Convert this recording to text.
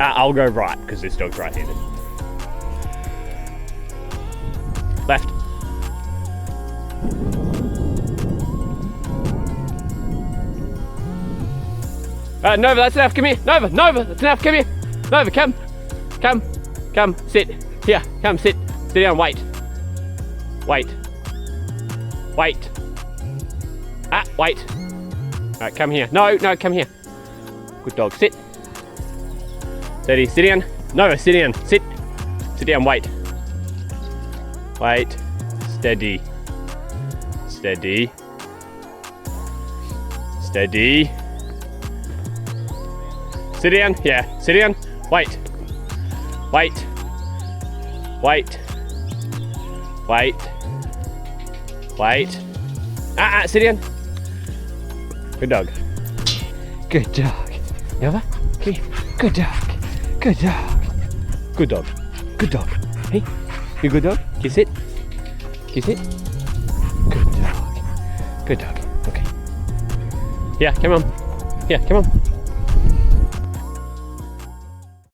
I'll go right, because this dog's right-handed. Left. Nova, that's enough, come here. Nova, that's enough, come here. Nova, come. Come, sit. Here, come, sit. Sit down, wait. Wait. Wait. Alright, come here. No, come here. Good dog, sit. Steady, sit down. Nova, sit down, sit. Sit down, wait. Wait. Steady. Steady. Steady. Sit down, yeah, sit down. Wait. Wait. Wait. Wait. Wait. Sit down. Good dog. Good dog. Nova, come here. Good dog. Good dog. Good dog. Good dog. Hey, you good dog? Can you sit? Can you sit? Good dog. Good dog. Okay. Yeah, come on. Yeah, come on.